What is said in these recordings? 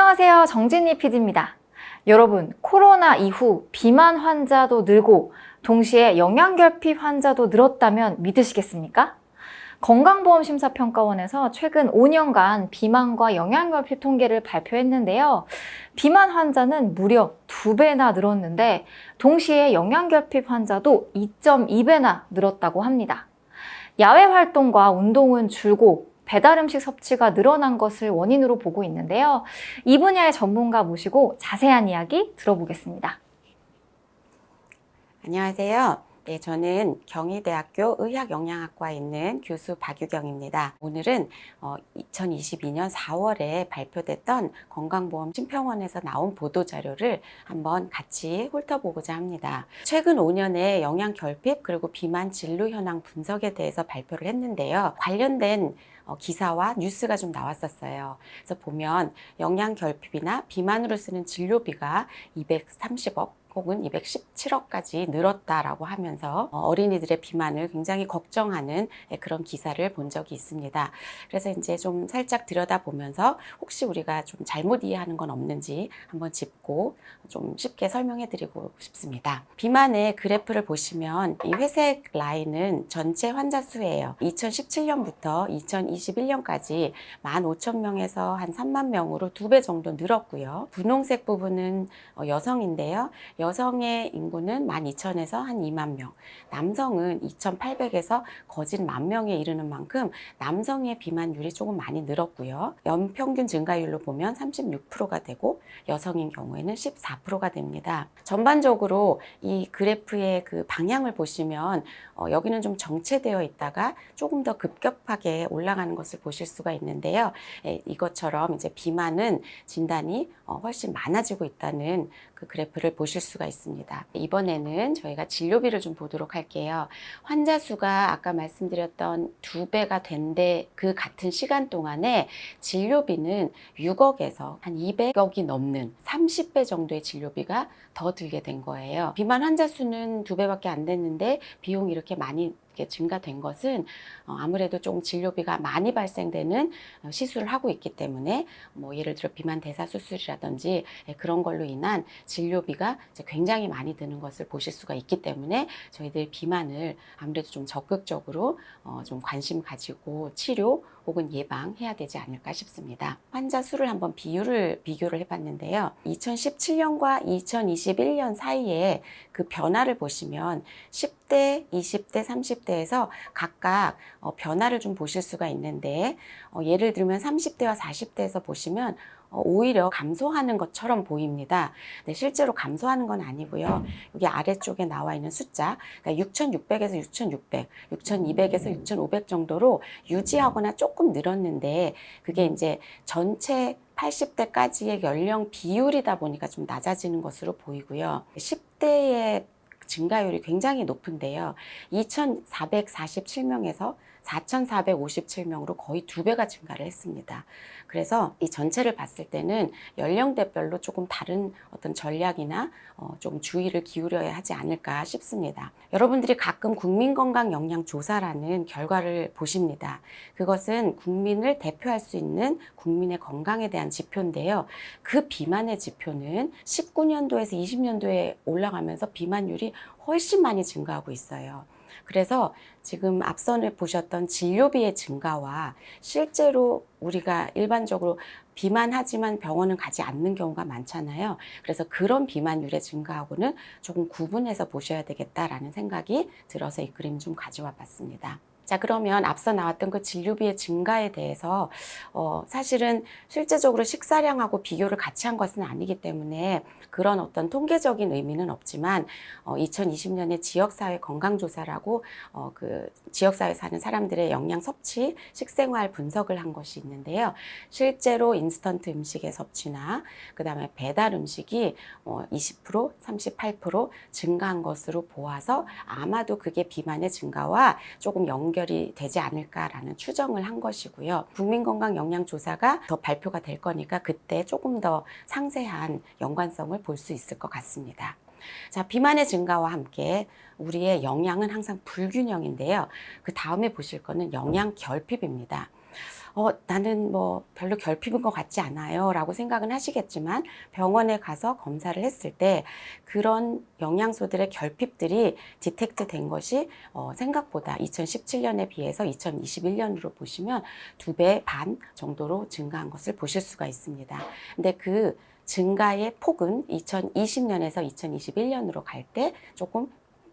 안녕하세요. 정진희 PD입니다. 여러분, 코로나 이후 비만 환자도 늘고 동시에 영양결핍 환자도 늘었다면 믿으시겠습니까? 건강보험심사평가원에서 최근 5년간 비만과 영양결핍 통계를 발표했는데요. 비만 환자는 무려 2배나 늘었는데 동시에 영양결핍 환자도 2.2배나 늘었다고 합니다. 야외 활동과 운동은 줄고 배달 음식 섭취가 늘어난 것을 원인으로 보고 있는데요. 이 분야의 전문가 모시고 자세한 이야기 들어보겠습니다. 안녕하세요. 네, 저는 경희대학교 의학영양학과에 있는 교수 박유경입니다. 오늘은 2022년 4월에 발표됐던 건강보험심평원에서 나온 보도자료를 한번 같이 훑어보고자 합니다. 최근 5년의 영양결핍 그리고 비만 진료 현황 분석에 대해서 발표를 했는데요. 관련된 기사와 뉴스가 좀 나왔었어요. 그래서 보면 영양결핍이나 비만으로 쓰는 진료비가 230억 혹은 217억까지 늘었다라고 하면서 어린이들의 비만을 굉장히 걱정하는 그런 기사를 본 적이 있습니다. 그래서 이제 좀 살짝 들여다보면서 혹시 우리가 좀 잘못 이해하는 건 없는지 한번 짚고 좀 쉽게 설명해 드리고 싶습니다. 비만의 그래프를 보시면 이 회색 라인은 전체 환자 수예요. 2017년부터 2021년까지 15,000명에서 한 3만 명으로 2배 정도 늘었고요. 분홍색 부분은 여성인데요. 여성의 인구는 12,000에서 한 2만 명, 남성은 2,800에서 거진 10,000명에 이르는 만큼 남성의 비만율이 조금 많이 늘었고요. 연평균 증가율로 보면 36%가 되고 여성인 경우에는 14%가 됩니다. 전반적으로 이 그래프의 그 방향을 보시면 여기는 좀 정체되어 있다가 조금 더 급격하게 올라가는 것을 보실 수가 있는데요. 이것처럼 이제 비만은 진단이 훨씬 많아지고 있다는 그 그래프를 보실 수가 있습니다. 이번에는 저희가 진료비를 좀 보도록 할게요. 환자 수가 아까 말씀드렸던 2배가 된데 그 같은 시간 동안에 진료비는 6억에서 한 200억이 넘는 30배 정도의 진료비가 더 들게 된 거예요. 비만 환자 수는 2배밖에 안 됐는데 비용이 이렇게 많이 증가된 것은 아무래도 좀 진료비가 많이 발생되는 시술을 하고 있기 때문에 뭐 예를 들어 비만 대사 수술이라든지 그런 걸로 인한 진료비가 이제 굉장히 많이 드는 것을 보실 수가 있기 때문에 저희들 비만을 아무래도 좀 적극적으로 좀 관심 가지고 치료 혹은 예방해야 되지 않을까 싶습니다. 환자 수를 한번 비교를 해봤는데요. 2017년과 2021년 사이에 그 변화를 보시면 10대, 20대, 30대에서 각각 변화를 좀 보실 수가 있는데 예를 들면 30대와 40대에서 보시면 오히려 감소하는 것처럼 보입니다. 근데 실제로 감소하는 건 아니고요. 여기 아래쪽에 나와 있는 숫자, 그러니까 6,600에서 6,600, 6,200에서 6,500 정도로 유지하거나 조금 늘었는데 그게 이제 전체 80대까지의 연령 비율이다 보니까 좀 낮아지는 것으로 보이고요. 10대의 증가율이 굉장히 높은데요. 2,447명에서 4,457명으로 거의 2배가 증가를 했습니다. 그래서 이 전체를 봤을 때는 연령대별로 조금 다른 어떤 전략이나 좀 주의를 기울여야 하지 않을까 싶습니다. 여러분들이 가끔 국민건강영양조사라는 결과를 보십니다. 그것은 국민을 대표할 수 있는 국민의 건강에 대한 지표인데요. 그 비만의 지표는 19년도에서 20년도에 올라가면서 비만율이 훨씬 많이 증가하고 있어요. 그래서 지금 앞선에 보셨던 진료비의 증가와 실제로 우리가 일반적으로 비만하지만 병원은 가지 않는 경우가 많잖아요. 그래서 그런 비만율의 증가하고는 조금 구분해서 보셔야 되겠다라는 생각이 들어서 이 그림 좀 가져와 봤습니다. 자, 그러면 앞서 나왔던 그 진료비의 증가에 대해서 사실은 실제적으로 식사량하고 비교를 같이 한 것은 아니기 때문에 그런 어떤 통계적인 의미는 없지만 2020년에 지역사회 건강조사라고 그 지역사회 사는 사람들의 영양 섭취, 식생활 분석을 한 것이 있는데요. 실제로 인스턴트 음식의 섭취나 그 다음에 배달 음식이 20%, 38% 증가한 것으로 보아서 아마도 그게 비만의 증가와 조금 연결이 되지 않을까라는 추정을 한 것이고요. 국민건강영양조사가 더 발표가 될 거니까 그때 조금 더 상세한 연관성을 볼 수 있을 것 같습니다. 자, 비만의 증가와 함께 우리의 영양은 항상 불균형인데요. 그 다음에 보실 거는 영양 결핍입니다. 나는 뭐 별로 결핍인 것 같지 않아요 라고 생각은 하시겠지만 병원에 가서 검사를 했을 때 그런 영양소들의 결핍들이 디텍트 된 것이 생각보다 2017년에 비해서 2021년으로 보시면 2배 반 정도로 증가한 것을 보실 수가 있습니다. 근데 그 증가의 폭은 2020년에서 2021년으로 갈 때 조금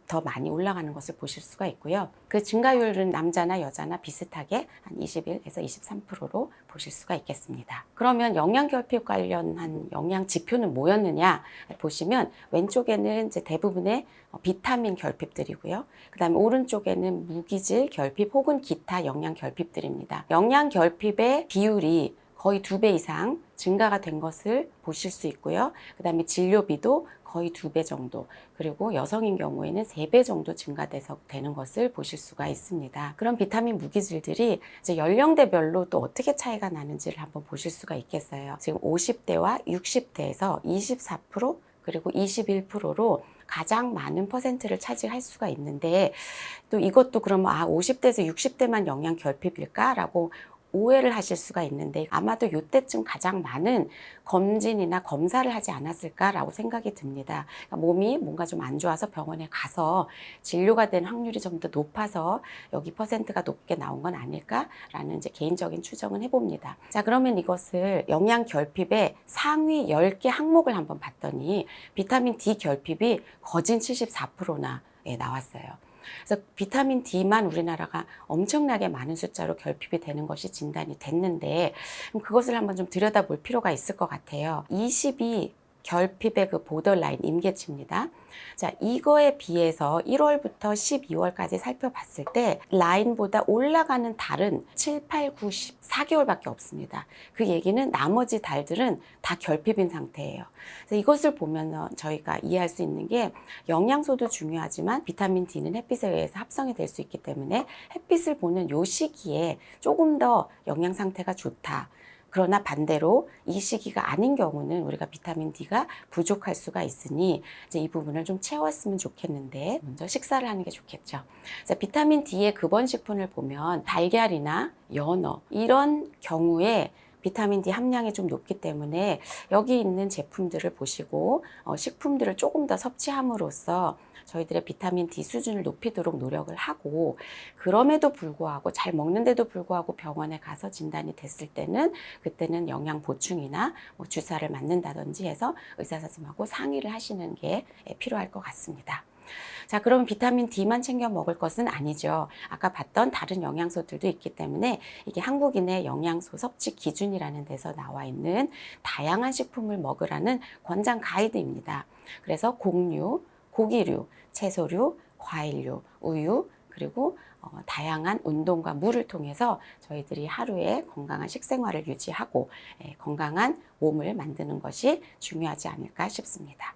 더 많이 올라가는 것을 보실 수가 있고요. 그 증가율은 남자나 여자나 비슷하게 한 21에서 23%로 보실 수가 있겠습니다. 그러면 영양결핍 관련한 영양 지표는 뭐였느냐 보시면 왼쪽에는 이제 대부분의 비타민 결핍들이고요. 그 다음에 오른쪽에는 무기질 결핍 혹은 기타 영양 결핍들입니다. 영양 결핍의 비율이 거의 2배 이상 증가가 된 것을 보실 수 있고요. 그 다음에 진료비도 거의 2배 정도, 그리고 여성인 경우에는 3배 정도 증가돼서 되는 것을 보실 수가 있습니다. 그런 비타민 무기질들이 이제 연령대별로 또 어떻게 차이가 나는지를 한번 보실 수가 있겠어요. 지금 50대와 60대에서 24% 그리고 21%로 가장 많은 퍼센트를 차지할 수가 있는데 또 이것도 그러면 50대에서 60대만 영양 결핍일까라고 오해를 하실 수가 있는데 아마도 이때쯤 가장 많은 검진이나 검사를 하지 않았을까라고 생각이 듭니다. 그러니까 몸이 뭔가 좀 안 좋아서 병원에 가서 진료가 된 확률이 좀 더 높아서 여기 퍼센트가 높게 나온 건 아닐까라는 이제 개인적인 추정은 해봅니다. 자, 그러면 이것을 영양 결핍의 상위 10개 항목을 한번 봤더니 비타민 D 결핍이 거진 74%나 나왔어요. 그래서 비타민 D만 우리나라가 엄청나게 많은 숫자로 결핍이 되는 것이 진단이 됐는데 그것을 한번 좀 들여다볼 필요가 있을 것 같아요. 22 결핍의 그 보더라인 임계치입니다. 자, 이거에 비해서 1월부터 12월까지 살펴봤을 때 라인보다 올라가는 달은 7, 8, 9, 10, 4개월밖에 없습니다. 그 얘기는 나머지 달들은 다 결핍인 상태예요. 그래서 이것을 보면 저희가 이해할 수 있는 게 영양소도 중요하지만 비타민 D는 햇빛에 의해서 합성이 될 수 있기 때문에 햇빛을 보는 요 시기에 조금 더 영양 상태가 좋다. 그러나 반대로 이 시기가 아닌 경우는 우리가 비타민 D가 부족할 수가 있으니 이제 이 부분을 좀 채웠으면 좋겠는데 먼저 식사를 하는 게 좋겠죠. 그래서 비타민 D의 급원식품을 보면 달걀이나 연어 이런 경우에 비타민 D 함량이 좀 높기 때문에 여기 있는 제품들을 보시고 식품들을 조금 더 섭취함으로써 저희들의 비타민 D 수준을 높이도록 노력을 하고 그럼에도 불구하고 잘 먹는데도 불구하고 병원에 가서 진단이 됐을 때는 그때는 영양 보충이나 뭐 주사를 맞는다든지 해서 의사 선생님하고 상의를 하시는 게 필요할 것 같습니다. 자, 그럼 비타민 D만 챙겨 먹을 것은 아니죠. 아까 봤던 다른 영양소들도 있기 때문에 이게 한국인의 영양소 섭취 기준이라는 데서 나와 있는 다양한 식품을 먹으라는 권장 가이드입니다. 그래서 곡류, 고기류, 채소류, 과일류, 우유, 그리고 다양한 운동과 물을 통해서 저희들이 하루에 건강한 식생활을 유지하고 건강한 몸을 만드는 것이 중요하지 않을까 싶습니다.